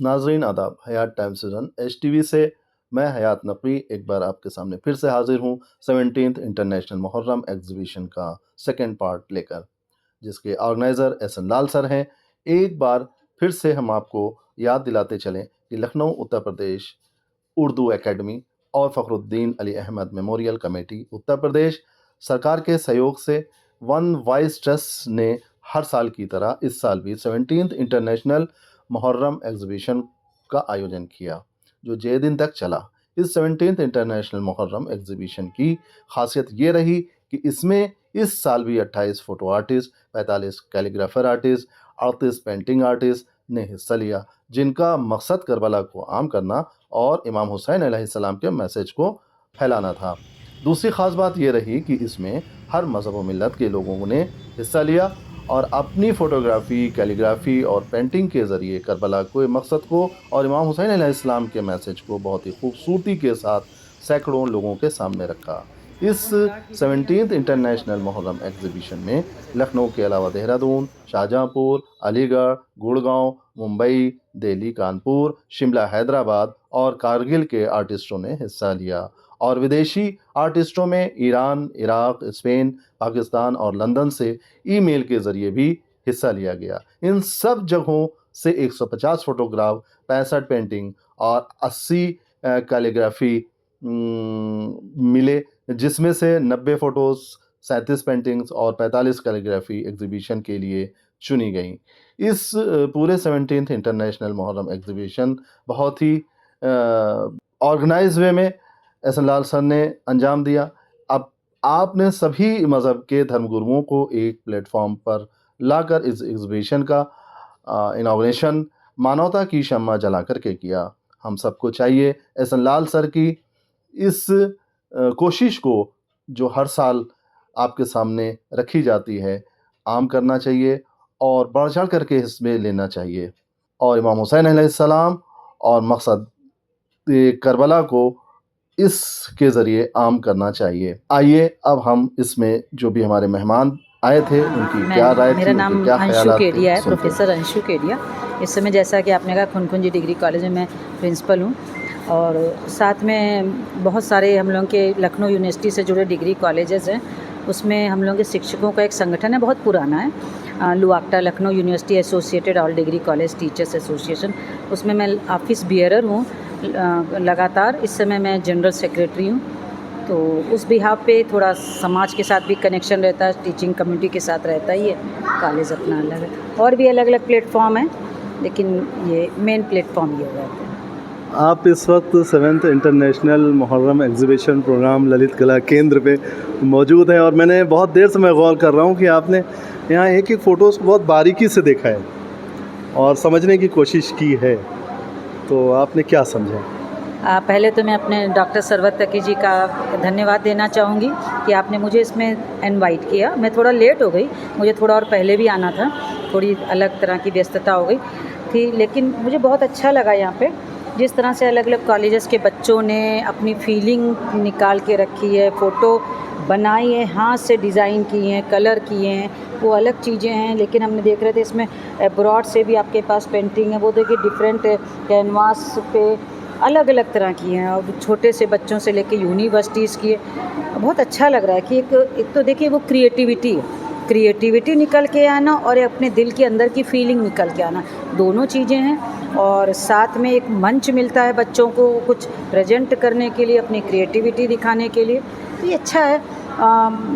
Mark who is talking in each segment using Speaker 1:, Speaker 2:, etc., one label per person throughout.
Speaker 1: नाजरीन आदाब, हयात टाइम से रन HTV से मैं हयात नकवी एक बार आपके सामने फिर से हाजिर हूँ 17th इंटरनेशनल मुहर्रम एग्जीबिशन का सेकंड पार्ट लेकर, जिसके ऑर्गेनाइज़र एहसन लाल सर हैं। एक बार फिर से हम आपको याद दिलाते चलें कि लखनऊ उत्तर प्रदेश उर्दू एकेडमी और फ़खरुद्दीन अली अहमद मेमोरियल कमेटी उत्तर प्रदेश सरकार के सहयोग से वन वॉइस ट्रस्ट ने हर साल की तरह इस साल भी 17th इंटरनेशनल मुहर्रम एग्जीबिशन का आयोजन किया, जो 6 दिन तक चला। इस 17th इंटरनेशनल मुहर्रम एग्जीबिशन की खासियत ये रही कि इसमें इस साल भी 28 photo artist, 45 calligrapher artist, 38 painting artist ने हिस्सा लिया, जिनका मकसद करबला को आम करना और इमाम हुसैन अलैहिस्सलाम के मैसेज को फैलाना था। दूसरी ख़ास बात यह रही कि इसमें हर मज़हब व मिल्लत के लोगों ने हिस्सा लिया और अपनी फ़ोटोग्राफ़ी, कैलीग्राफ़ी और पेंटिंग के ज़रिए करबला के मकसद को और इमाम हुसैन अलैहिस्सलाम के मैसेज को बहुत ही खूबसूरती के साथ सैकड़ों लोगों के सामने रखा। इस 17th इंटरनेशनल मुहर्रम एग्जीबिशन में लखनऊ के अलावा देहरादून, शाहजहाँपुर, अलीगढ़, गुड़गांव, मुंबई, दिल्ली, कानपुर, शिमला, हैदराबाद और कारगिल के आर्टिस्टों ने हिस्सा लिया और विदेशी आर्टिस्टों में ईरान, इराक, स्पेन, पाकिस्तान और लंदन से ईमेल के ज़रिए भी हिस्सा लिया गया। इन सब जगहों से 150 फ़ोटोग्राफ, 65 पेंटिंग और 80 कैलीग्राफी मिले, जिसमें से 90 फ़ोटोज़, 37 पेंटिंग्स और 45 कैलीग्राफी एग्जीबिशन के लिए चुनी गई। इस पूरे 17th इंटरनेशनल मुहर्रम एग्जीबिशन बहुत ही ऑर्गेनाइज वे में एहसन लाल सर ने अंजाम दिया। अब आपने सभी मज़हब के धर्मगुरुओं को एक प्लेटफॉर्म पर लाकर इस एग्जीबिशन का इनॉग्रेशन मानवता की शम्मा जला करके किया। हम सबको चाहिए एहसन लाल सर की इस कोशिश को, जो हर साल आपके सामने रखी जाती है, आम करना चाहिए और बढ़ चढ़ करके इसमें लेना चाहिए और इमाम हुसैन अलैहिस्सलाम और मकसद करबला को इसके ज़रिए आम करना चाहिए। आइए अब हम इसमें जो भी हमारे मेहमान आए थे उनकी क्या राय थी,
Speaker 2: मेरा नाम
Speaker 1: उनके क्या
Speaker 2: अंशु
Speaker 1: ख़यालात थे,
Speaker 2: केडिया है,
Speaker 1: सुनते हैं।
Speaker 2: प्रोफेसर अंशु केडिया। इस समय जैसा कि आपने कहा खुनखुन जी डिग्री कॉलेज में मैं प्रिंसिपल हूँ और साथ में बहुत सारे हम लोगों के लखनऊ यूनिवर्सिटी से जुड़े डिग्री कॉलेजेस हैं। उसमें हम लोगों के शिक्षकों का एक संगठन है, बहुत पुराना है, LUACTA Lucknow university associated all degree college teachers association. उसमें मैं ऑफिस बियरर हूँ लगातार। इस समय मैं जनरल सेक्रेटरी हूँ। तो उस बिहाफ पे थोड़ा समाज के साथ भी कनेक्शन रहता है, टीचिंग कम्युनिटी के साथ रहता ही है। कॉलेज अपना अलग है और भी अलग अलग प्लेटफॉर्म है, लेकिन ये मेन प्लेटफॉर्म ये हो जाता है।
Speaker 3: आप इस वक्त 7th international Muharram exhibition program Lalit Kala Kendra पे मौजूद हैं और मैंने बहुत देर से मैं गौर कर रहा हूँ कि आपने यहाँ एक एक फ़ोटोज़ को बहुत बारीकी से देखा है और समझने की कोशिश की है, तो आपने क्या समझा?
Speaker 2: पहले तो मैं अपने डॉक्टर सरवत तकी जी का धन्यवाद देना चाहूँगी कि आपने मुझे इसमें इनवाइट किया। मैं थोड़ा लेट हो गई, मुझे थोड़ा और पहले भी आना था, थोड़ी अलग तरह की व्यस्तता हो गई थी, लेकिन मुझे बहुत अच्छा लगा यहाँ पे जिस तरह से अलग अलग कॉलेजेस के बच्चों ने अपनी फीलिंग निकाल के रखी है, फ़ोटो बनाई है, हाथ से डिज़ाइन किए हैं, कलर किए हैं, वो अलग चीज़ें हैं। लेकिन हमने देख रहे थे इसमें अब्रॉड से भी आपके पास पेंटिंग है, वो देखिए डिफरेंट कैनवास पे अलग अलग तरह की हैं और छोटे से बच्चों से लेके यूनिवर्सिटीज़ की है। बहुत अच्छा लग रहा है कि एक तो देखिए वो क्रिएटिविटी निकल के आना और अपने दिल के अंदर की फीलिंग निकल के आना, दोनों चीज़ें हैं। और साथ में एक मंच मिलता है बच्चों को कुछ प्रेजेंट करने के लिए, अपनी क्रिएटिविटी दिखाने के लिए, तो ये अच्छा है।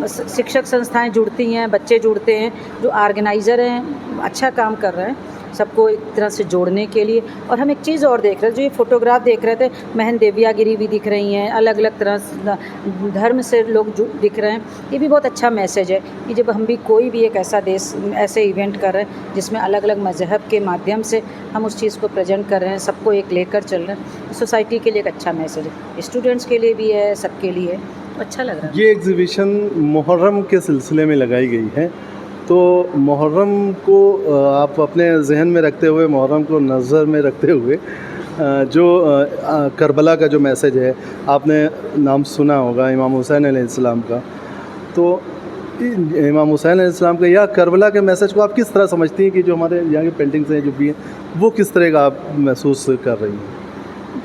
Speaker 2: शिक्षक संस्थाएं जुड़ती हैं, बच्चे जुड़ते हैं, जो ऑर्गेनाइज़र हैं अच्छा काम कर रहे हैं सबको एक तरह से जोड़ने के लिए। और हम एक चीज़ और देख रहे थे, जो ये फ़ोटोग्राफ देख रहे थे, महन देवियागिरी भी दिख रही हैं, अलग अलग तरह से धर्म से लोग दिख रहे हैं। ये भी बहुत अच्छा मैसेज है कि जब हम भी कोई भी एक ऐसे इवेंट कर रहे हैं जिसमें अलग अलग मज़हब के माध्यम से हम उस चीज़ को प्रेजेंट कर रहे हैं, सबको एक लेकर चल रहे हैं, सोसाइटी के लिए एक अच्छा मैसेज है, स्टूडेंट्स के लिए भी है, सबके लिए है, अच्छा लग रहा है।
Speaker 3: ये एग्जीबिशन मुहर्रम के सिलसिले में लगाई गई है, तो मुहर्रम को आप अपने जहन में रखते हुए, मुहर्रम को नज़र में रखते हुए जो करबला का जो मैसेज है, आपने नाम सुना होगा इमाम हुसैन अलैहिस्सलाम का, तो इमाम हुसैन अलैहिस्सलाम का या करबला के मैसेज को आप किस तरह समझती हैं कि जो हमारे यहाँ की पेंटिंग्स हैं जो भी हैं वो किस तरह का आप महसूस कर रही हैं?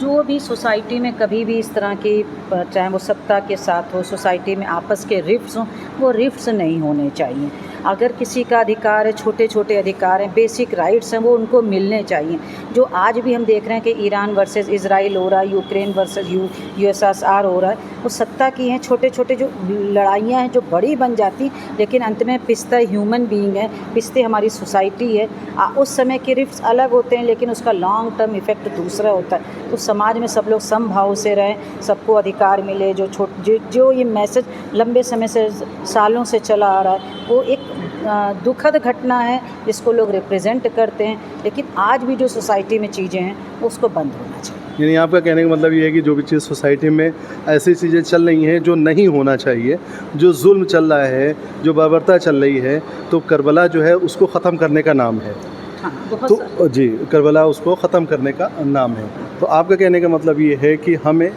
Speaker 2: जो भी सोसाइटी में कभी भी इस तरह की चाहे वो सत्ता के साथ हो, सोसाइटी में आपस के रिफ्ट्स हों, वो रिफ्ट्स नहीं होने चाहिए। अगर किसी का अधिकार है, छोटे छोटे अधिकार हैं, बेसिक राइट्स हैं, वो उनको मिलने चाहिए। जो आज भी हम देख रहे हैं कि ईरान वर्सेस इज़राइल हो रहा है, यूक्रेन वर्सेस यूएसएसआर हो रहा है, वो सत्ता की हैं। छोटे छोटे जो लड़ाइयाँ हैं जो बड़ी बन जाती, लेकिन अंत में पिसता ह्यूमन बीइंग है, पिसते हमारी सोसाइटी है। उस समय के रिफ्ट्स अलग होते हैं, लेकिन उसका लॉन्ग टर्म इफ़ेक्ट दूसरा होता है। तो समाज में सब लोग समभाव से रहें, सबको अधिकार मिले। जो ये मैसेज लंबे समय से, सालों से चला आ रहा है, वो एक दुखद घटना है जिसको लोग रिप्रेजेंट करते हैं, लेकिन आज भी जो सोसाइटी में चीज़ें हैं उसको बंद होना चाहिए।
Speaker 3: यानी आपका कहने का मतलब ये है कि जो भी चीज़ सोसाइटी में ऐसी चीज़ें चल रही हैं जो नहीं होना चाहिए, जो जुल्म चल रहा है, जो बर्बरता चल रही है, तो करबला जो है उसको ख़त्म करने का नाम है।
Speaker 2: हाँ, बहुत
Speaker 3: तो जी, करबला उसको ख़त्म करने का नाम है। तो आपका कहने का मतलब ये है कि हमें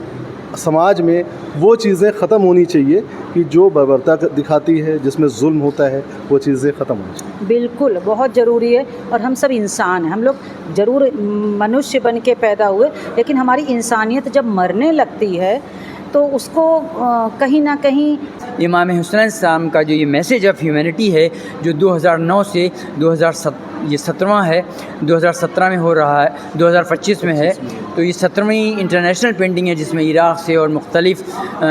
Speaker 3: समाज में वो चीज़ें ख़त्म होनी चाहिए कि जो बर्बरता दिखाती है, जिसमें जुल्म होता है, वो चीज़ें ख़त्म होनी चाहिए।
Speaker 2: बिल्कुल बहुत ज़रूरी है। और हम सब इंसान हैं, हम लोग ज़रूर मनुष्य बन के पैदा हुए, लेकिन हमारी इंसानियत जब मरने लगती है तो उसको कहीं ना कहीं
Speaker 4: इमाम हुसैन अलैहिस्सलाम का जो ये मैसेज ऑफ ह्यूमैनिटी है, जो 2009 से 2017वां है, 2017 में हो रहा है, 2025 में है, तो ये 17वीं इंटरनेशनल पेंटिंग है जिसमें इराक़ से और मुख्तलिफ़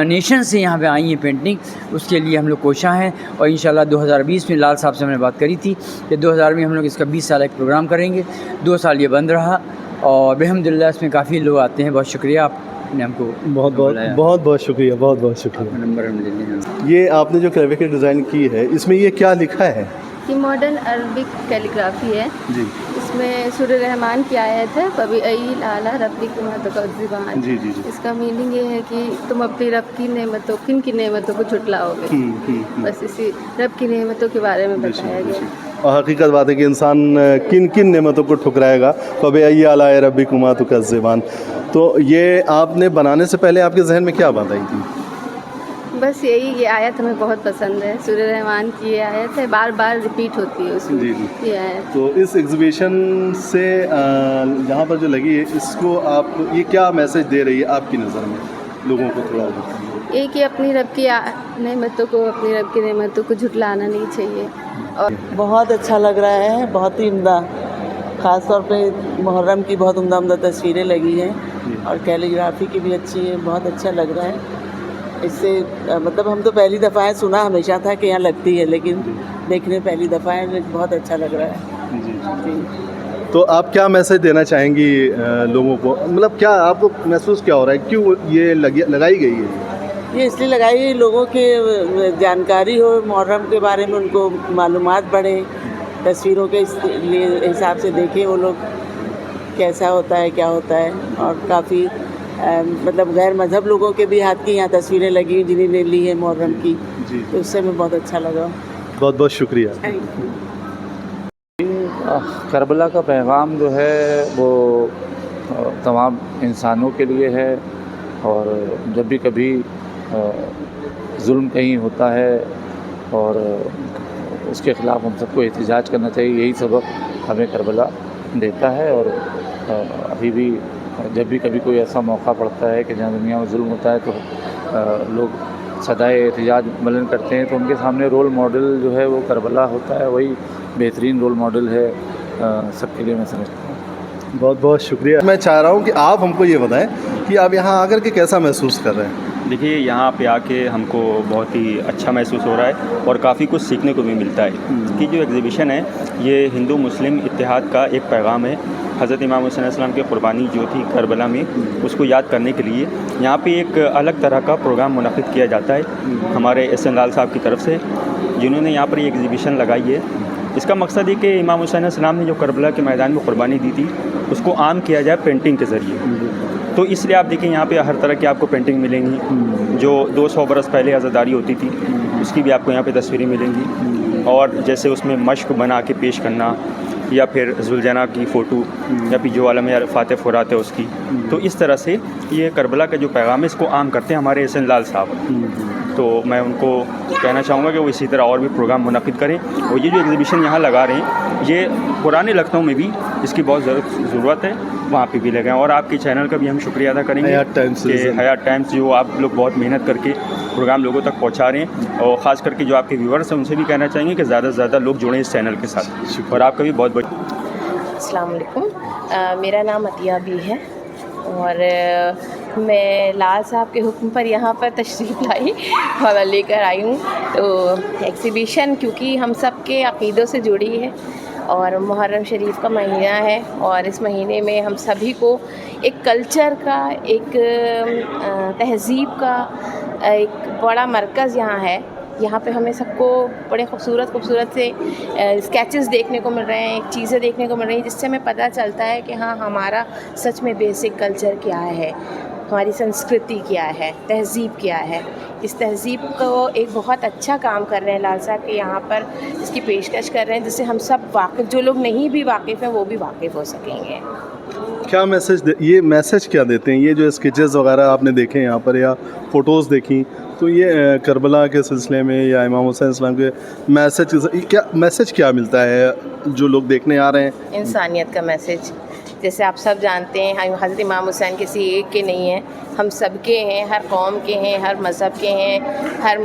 Speaker 4: नेशन से यहाँ पे आई हैं पेंटिंग। उसके लिए हम लोग कोशां हैं और इंशाल्लाह 2020 में लाल साहब से हमने बात करी थी कि 2000 में हम लोग इसका 20 साल एक प्रोग्राम करेंगे। 2 साल ये बंद रहा और बेहमदुलिल्लाह इसमें काफ़ी लोग आते हैं। बहुत शुक्रिया आपने हमको
Speaker 3: बहुत शुक्रिया, बहुत शुक्रिया।
Speaker 4: नंबर हम ले लें।
Speaker 3: ये आपने जो कैलिग्राफी डिज़ाइन की है, इसमें ये क्या लिखा है?
Speaker 5: ये मॉडर्न अरबिक कैलीग्राफी है।
Speaker 3: जी
Speaker 5: इसमें सूर्य रहमान की आयत है, पबी आला रब्बिक ज़ुबान।
Speaker 3: जी जी जी।
Speaker 5: इसका मीनिंग ये है कि तुम अपनी रब की नेमतों, किन की नेमतों को झुटलाओगे। बस इसी रब की नेमतों के बारे में बताया गया।
Speaker 3: और हकीकत बात है कि इंसान किन किन नेमतों को ठुकराएगा। पबी आला रब्बिकुमा तुकज़्ज़िबान। तो ये आपने बनाने से पहले आपके जहन में क्या बात आई थी?
Speaker 5: बस यही, ये आयत हमें बहुत पसंद है। सूर्य रहमान की ये आयत है, बार बार रिपीट होती है उसमें।
Speaker 3: जी जी।
Speaker 5: ये आयत
Speaker 3: तो इस एग्जीबिशन से यहाँ पर जो लगी है, इसको आप ये क्या मैसेज दे रही है आपकी नज़र में लोगों को? थोड़ा बताइए।
Speaker 5: ये कि अपनी रब की नेमतों को, अपनी रब की नेमतों को झुटलाना नहीं चाहिए। और
Speaker 6: बहुत अच्छा लग रहा है, बहुत ही उम्दा। ख़ास तौर पे मुहर्रम की बहुत उम्दा तस्वीरें लगी हैं और कैलीग्राफी की भी अच्छी है, बहुत अच्छा लग रहा है। इससे मतलब हम तो पहली दफ़ा है, सुना हमेशा था कि यहाँ लगती है, लेकिन देखने पहली दफ़ा है, बहुत अच्छा लग रहा है। जी।
Speaker 3: तो आप क्या मैसेज देना चाहेंगी लोगों को? मतलब क्या आपको महसूस क्या हो रहा है, क्यों ये लगाई गई है?
Speaker 6: ये इसलिए लगाई है लोगों के जानकारी हो मुहर्रम के बारे में, उनको मालूमात बढ़े, तस्वीरों के हिसाब से देखें वो लोग कैसा होता है, क्या होता है। और काफ़ी मतलब गैर मज़हब लोगों के भी हाथ की यहाँ तस्वीरें लगी हुई जिन्होंने ली है मुहर्रम की, तो उससे हमें बहुत अच्छा लगा।
Speaker 3: बहुत बहुत शुक्रिया।
Speaker 7: करबला का पैगाम जो है वो तमाम इंसानों के लिए है, और जब भी कभी जुल्म कहीं होता है और उसके ख़िलाफ़ हम सबको एहतजाज करना चाहिए। यही सबक हमें करबला देता है। और अभी भी जब भी कभी कोई ऐसा मौका पड़ता है कि जहाँ दुनिया में जुल्म होता है तो लोग सदाए एहतजाज बुलंद करते हैं, तो उनके सामने रोल मॉडल जो है वो करबला होता है। वही बेहतरीन रोल मॉडल है सबके लिए, मैं समझता हूँ।
Speaker 3: बहुत बहुत शुक्रिया। मैं चाह रहा हूँ कि आप हमको ये बताएं कि आप यहाँ आकर के कैसा महसूस कर रहे हैं?
Speaker 8: देखिए, यहाँ पे आके हमको बहुत ही अच्छा महसूस हो रहा है और काफ़ी कुछ सीखने को भी मिलता है कि जो एग्ज़िबिशन है ये हिंदू मुस्लिम इत्तेहाद का एक पैगाम है। हज़रत इमाम हुसैन अलैहिस्सलाम की क़ुरबानी जो थी करबला में, उसको याद करने के लिए यहाँ पे एक अलग तरह का प्रोग्राम मुनक़्क़िद किया जाता है हमारे एहसन लाल साहब की तरफ से, जिन्होंने यहाँ पर ये एग्ज़िबिशन लगाई है। इसका मकसद है कि इमाम हुसैन अलैहिस्सलाम ने जो करबला के मैदान में क़ुरबानी दी थी उसको आम किया जाए पेंटिंग के ज़रिए। तो इसलिए आप देखें यहाँ पे हर तरह की आपको पेंटिंग मिलेंगी। जो 200 बरस पहले आज़ादारी होती थी उसकी भी आपको यहाँ पे तस्वीरें मिलेंगी, और जैसे उसमें मश्क बना के पेश करना, या फिर जुलजना की फ़ोटो, या फिर जो आलम फ़ातिह फ़ुरात है उसकी। तो इस तरह से ये करबला का जो पैगाम है इसको आम करते हैं हमारे एहसन लाल साहब। तो मैं उनको कहना चाहूँगा कि वो इसी तरह और भी प्रोग्राम मुनक़िद करें। और ये जो एग्ज़िबिशन यहाँ लगा रहे हैं, ये पुराने लखनऊ में भी इसकी बहुत ज़रूरत है, वहाँ पे भी लगाएं। और आपके चैनल का भी हम शुक्रिया अदा करेंगे कि हयात टाइम्स जो आप लोग बहुत मेहनत करके प्रोग्राम लोगों तक पहुँचा रहे हैं, और ख़ास करके जो आपके व्यूअर्स हैं उनसे भी कहना चाहेंगे कि ज़्यादा से ज़्यादा लोग जुड़ें इस चैनल के साथ। और आपका भी बहुत बहुत
Speaker 9: अस्सलाम वालेकुम। मेरा नाम अतिया भी है और मैं लाल साहब के हुक्म पर यहाँ पर तशरीफ़ लाई और लेकर आई हूँ। तो एग्ज़िबिशन क्योंकि हम सब के अक़ीदों से जुड़ी है और मुहर्रम शरीफ का महीना है, और इस महीने में हम सभी को एक कल्चर का, एक तहज़ीब का एक बड़ा मरकज़ यहाँ है। यहाँ पे हमें सबको बड़े खूबसूरत से स्केचेस देखने को मिल रहे हैं, एक चीज़ें देखने को मिल रही हैं, जिससे हमें पता चलता है कि हाँ, हमारा सच में बेसिक कल्चर क्या है, हमारी संस्कृति क्या है, तहज़ीब क्या है। इस तहज़ीब को एक बहुत अच्छा काम कर रहे हैं लाल साहब के यहाँ पर, इसकी पेशकश कर रहे हैं, जिससे हम सब वाकिफ़, जो लोग नहीं भी वाकिफ़ हैं वो भी वाकिफ़ हो सकेंगे।
Speaker 3: क्या ये मैसेज क्या देते हैं? ये जो स्केचेस वगैरह आपने देखे यहाँ पर या फ़ोटोज़ देखी, तो ये करबला के सिलसिले में या इमाम हुसैन इस्लाम के मैसेज क्या मिलता है जो लोग देखने आ रहे हैं?
Speaker 9: इंसानियत का मैसेज। जैसे आप सब जानते हैं, हज़रत इमाम हुसैन किसी एक के नहीं हैं, हम सब के हैं, हर कौम के हैं, हर मज़हब के हैं, हर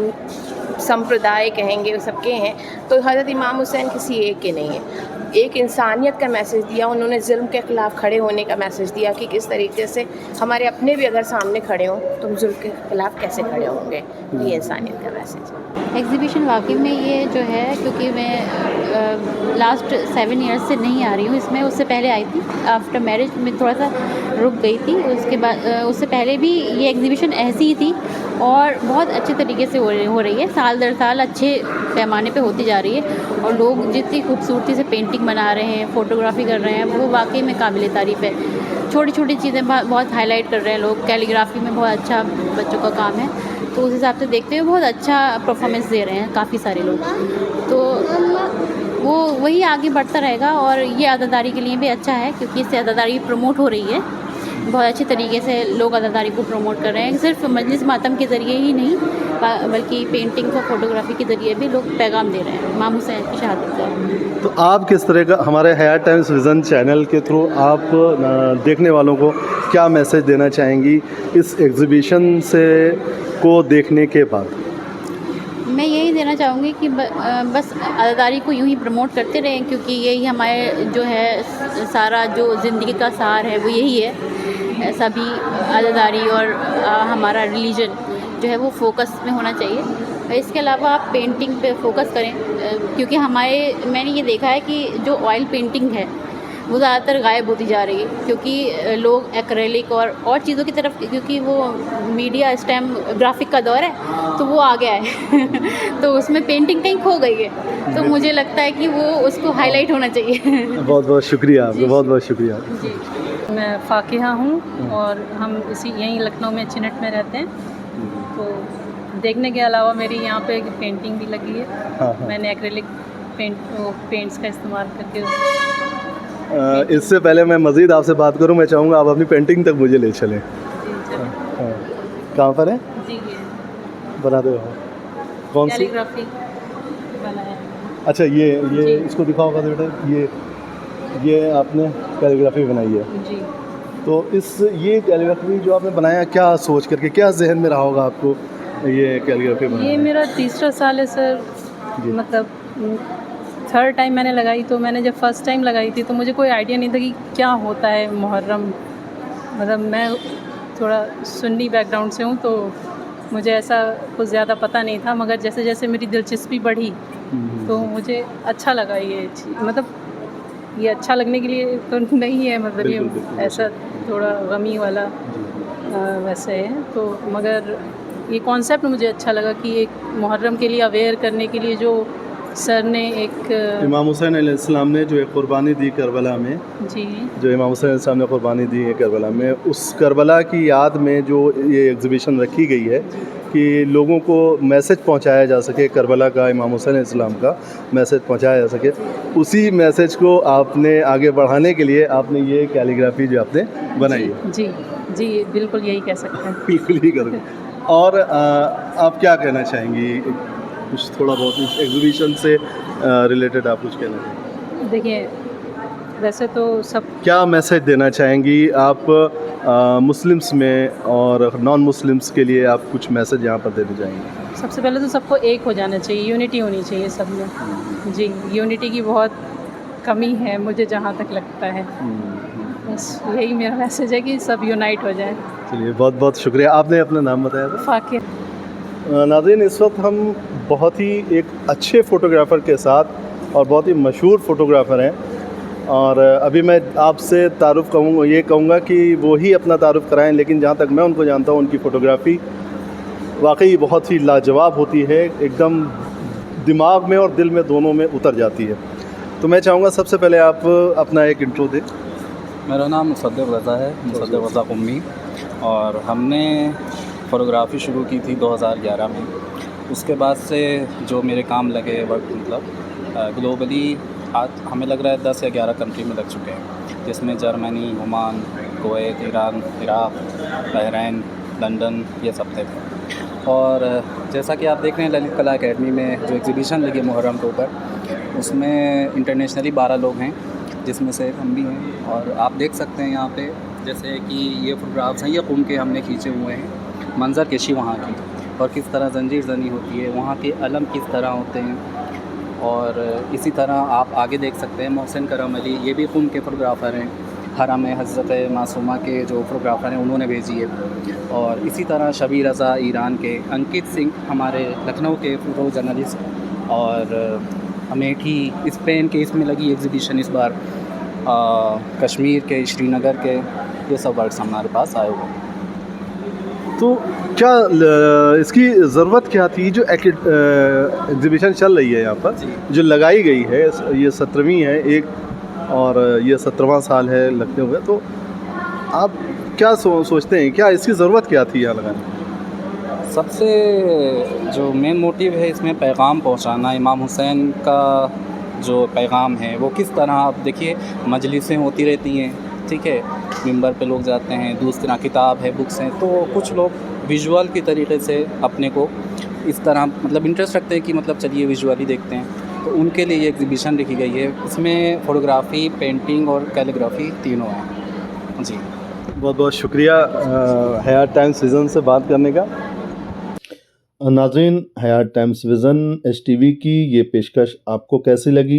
Speaker 9: संप्रदाय कहेंगे सबके हैं। तो हज़रत इमाम हुसैन किसी एक के नहीं हैं। एक इंसानियत का मैसेज दिया उन्होंने, ज़ुल्म के ख़िलाफ़ खड़े होने का मैसेज दिया कि किस तरीके से हमारे अपने भी अगर सामने खड़े हों तो हम जुल्म के ख़िलाफ़ कैसे खड़े होंगे। ये इंसानियत का मैसेज है।
Speaker 10: एग्ज़िबिशन वाकई में ये जो है, क्योंकि मैं लास्ट 7 ईयर्स से नहीं आ रही हूँ इसमें, उससे पहले आई थी, आफ्टर मैरिज में थोड़ा सा रुक गई थी। उसके बाद उससे पहले भी ये एग्ज़िबिशन ऐसी ही थी और बहुत अच्छे तरीके से हो रही है, साल दर साल अच्छे पैमाने पे होती जा रही है। और लोग जितनी खूबसूरती से पेंटिंग बना रहे हैं, फ़ोटोग्राफी कर रहे हैं, वो वाकई में काबिल तारीफ़ है। छोटी छोटी चीज़ें बहुत हाईलाइट कर रहे हैं लोग। कैलीग्राफी में बहुत अच्छा बच्चों का काम है, तो उस हिसाब से देखते हुए बहुत अच्छा परफॉर्मेंस दे रहे हैं काफ़ी सारे लोग। तो वो वही आगे बढ़ता रहेगा और ये अदादारी के लिए भी अच्छा है, क्योंकि इससे अदादारी प्रमोट हो रही है। बहुत अच्छे तरीके से लोग अदादारी को प्रमोट कर रहे हैं, सिर्फ मजलिस मातम के ज़रिए ही नहीं बल्कि पेंटिंग्स और फोटोग्राफी के ज़रिए भी लोग पैगाम दे रहे हैं इमाम हुसैन की शहादत का।
Speaker 3: तो आप किस तरह का, हमारे हयात टाइम्स विज़न चैनल के थ्रू आप देखने वालों को क्या मैसेज देना चाहेंगी इस एग्ज़िबिशन से को देखने के बाद?
Speaker 10: मैं यही देना चाहूँगी कि बस अदादारी को यूँ ही प्रमोट करते रहें, क्योंकि यही हमारे जो है सारा जो ज़िंदगी का सार है वो यही है। सभी अदादारी और हमारा रिलीजन जो है वो फोकस में होना चाहिए। इसके अलावा आप पेंटिंग पे फोकस करें, क्योंकि मैंने ये देखा है कि जो ऑयल पेंटिंग है वो ज़्यादातर गायब होती जा रही है, क्योंकि लोग एक्रेलिक और चीज़ों की तरफ, क्योंकि वो मीडिया इस टाइम ग्राफिक का दौर है तो वो आ गया है तो उसमें पेंटिंग कहीं खो गई है। तो मुझे लगता है कि वो उसको हाईलाइट होना चाहिए।
Speaker 3: बहुत बहुत शुक्रिया आपका, बहुत बहुत शुक्रिया जी।
Speaker 2: मैं फ़ाकिहा हूँ और हम यहीं लखनऊ में चिनट में रहते हैं। तो देखने के अलावा मेरी यहाँ पे पेंटिंग भी लगी है।
Speaker 3: हाँ।
Speaker 2: मैंने एक्रेलिक पेंट्स का इस्तेमाल करके
Speaker 3: इससे पहले मैं मज़ीद आपसे बात करूं, मैं चाहूँगा आप अपनी पेंटिंग तक मुझे ले चलें। हाँ। कहाँ पर है
Speaker 2: जी? ये
Speaker 3: बनाते हो कौन सी?
Speaker 2: कैलीग्राफी बनाया।
Speaker 3: अच्छा, ये इसको दिखाओगा तो बेटा, ये आपने कैलीग्राफी बनाई है
Speaker 2: जी।
Speaker 3: तो ये कैलीग्राफी जो आपने बनाया, क्या सोच करके, क्या जहन में रहा होगा आपको ये कैलीग्राफी बनाना?
Speaker 2: ये मेरा तीसरा साल है सर, मतलब 3rd टाइम मैंने लगाई। तो मैंने जब फर्स्ट टाइम लगाई थी तो मुझे कोई आइडिया नहीं था कि क्या होता है मुहर्रम। मतलब मैं थोड़ा सुन्नी बैकग्राउंड से हूँ तो मुझे ऐसा कुछ ज़्यादा पता नहीं था, मगर जैसे जैसे मेरी दिलचस्पी बढ़ी तो मुझे अच्छा लगा ये चीज़। मतलब ये अच्छा लगने के लिए तो नहीं है, मतलब ये ऐसा थोड़ा गमी वाला वैसे है तो, मगर ये कॉन्सेप्ट मुझे अच्छा लगा कि एक मुहर्रम के लिए अवेयर करने के लिए जो सर ने एक
Speaker 3: इमाम हुसैन अलैहिस्सलाम ने जो एक क़ुरबानी दी करबला में,
Speaker 2: जी,
Speaker 3: जो इमाम हुसैन अलैहिस्सलाम ने क़ुरबानी दी है करबला में, उस करबला की याद में जो ये एग्ज़िबिशन रखी गई है कि लोगों को मैसेज पहुंचाया जा सके, करबला का, इमाम हुसैन अलैहिस्सलाम का मैसेज पहुंचाया जा सके। उसी मैसेज को आपने आगे बढ़ाने के लिए आपने ये कैलीग्राफी जो आपने बनाई है।
Speaker 2: जी जी, बिल्कुल यही कह सकते हैं।
Speaker 3: बिल्कुल ही करोगे। और आप क्या कहना चाहेंगी, कुछ थोड़ा बहुत इस एग्जीबिशन से रिलेटेड आप कुछ कहना चाहेंगे?
Speaker 11: देखिए, वैसे तो सब
Speaker 3: क्या मैसेज देना चाहेंगी आप मुस्लिम्स में और नॉन मुस्लिम्स के लिए, आप कुछ मैसेज यहाँ पर देना चाहेंगे?
Speaker 11: सबसे पहले तो सबको एक हो जाना चाहिए, यूनिटी होनी चाहिए सब में। जी, यूनिटी की बहुत कमी है मुझे जहाँ तक लगता है। बस यही मेरा मैसेज है कि सब यूनाइट हो जाए।
Speaker 3: चलिए, बहुत बहुत शुक्रिया। आपने अपना नाम बताया था?
Speaker 11: फाकिर।
Speaker 3: नाज़रीन, इस वक्त हम बहुत ही एक अच्छे फ़ोटोग्राफ़र के साथ और बहुत ही मशहूर फ़ोटोग्राफ़र हैं, और अभी मैं आपसे तारुफ़ कहूँगा कि वो ही अपना तारुफ़ कराएं, लेकिन जहाँ तक मैं उनको जानता हूँ उनकी फ़ोटोग्राफ़ी वाकई बहुत ही लाजवाब होती है, एकदम दिमाग में और दिल में दोनों में उतर जाती है। तो मैं चाहूँगा सबसे पहले आप अपना एक इंट्रो दें।
Speaker 12: मेरा नाम मुसद्दिक़ रज़ा है, मुसद्दिक़ रज़ा क़ुम्मी, और हमने फ़ोटोग्राफ़ी शुरू की थी 2011 में। उसके बाद से जो मेरे काम लगे वक्त, मतलब ग्लोबली आज हमें लग रहा है 10 या 11 कंट्री में लग चुके हैं, जिसमें Germany, Oman, Kuwait, Iran, Iraq, Bahrain, London, ये सब थे। और जैसा कि आप देख रहे हैं ललित कला अकेडमी में जो एग्ज़िबिशन लगी मुहर्रम के ऊपर, उसमें इंटरनेशनली 12 लोग हैं, जिसमें से हम भी हैं। और आप देख सकते हैं यहाँ पे जैसे कि ये फ़ोटोग्राफ्स हैं, ये क़ुम के हमने खींचे हुए हैं, मंज़र कशी वहाँ की, और किस तरह ज़ंजीर ज़नी होती है, वहाँ के अलम किस तरह होते हैं। और इसी तरह आप आगे देख सकते हैं मोहसिन करम अली, ये भी क़ुम के फ़ोटोग्राफ़र हैं। हरम हज़रत मासूमा के जो फ़ोटोग्राफ़र हैं उन्होंने भेजी है। और इसी तरह शबीर रज़ा ईरान के, अंकित सिंह हमारे लखनऊ के फ़ोटो जर्नलिस्ट, और अमेठी स्पेन के इसमें लगी एग्ज़िबिशन इस बार, कश्मीर के, श्रीनगर के, ये सब वर्क्स हमारे पास आए हुए हैं।
Speaker 3: तो क्या इसकी ज़रूरत क्या थी, जो एग्ज़िबिशन चल रही है यहाँ पर, जो लगाई गई है, ये 17वीं है एक, और ये 17वां साल है लगते हुए, तो आप क्या सोचते हैं, क्या इसकी ज़रूरत क्या थी यहाँ लगाने की?
Speaker 12: सबसे जो मेन मोटिव है इसमें पैगाम पहुँचाना, इमाम हुसैन का जो पैगाम है वो किस तरह, आप देखिए मजलिसें होती रहती हैं, ठीक है, मिंबर पे लोग जाते हैं, दूसरा किताब है, बुक्स हैं, तो कुछ लोग विजुअल की तरीके से अपने को इस तरह मतलब इंटरेस्ट रखते हैं कि मतलब चलिए विजुअली देखते हैं, तो उनके लिए ये एग्ज़िबिशन रखी गई है। इसमें फ़ोटोग्राफ़ी, पेंटिंग और कैलीग्राफी तीनों हैं। जी,
Speaker 3: बहुत बहुत शुक्रिया हयात टाइम्स विज़न से बात करने का। नाज़रीन, हयात टाइम्स विज़न HTV की ये पेशकश आपको कैसी लगी?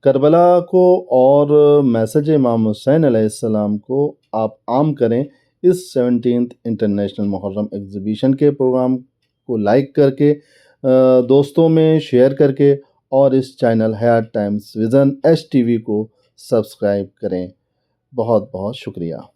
Speaker 3: करबला को और मैसेज इमाम हुसैन अलैहिस्सलाम को आप आम करें। इस 17th इंटरनेशनल मुहर्रम एग्ज़िबिशन के प्रोग्राम को लाइक करके, दोस्तों में शेयर करके, और इस चैनल हयात टाइम्स विज़न HTV को सब्सक्राइब करें। बहुत बहुत शुक्रिया।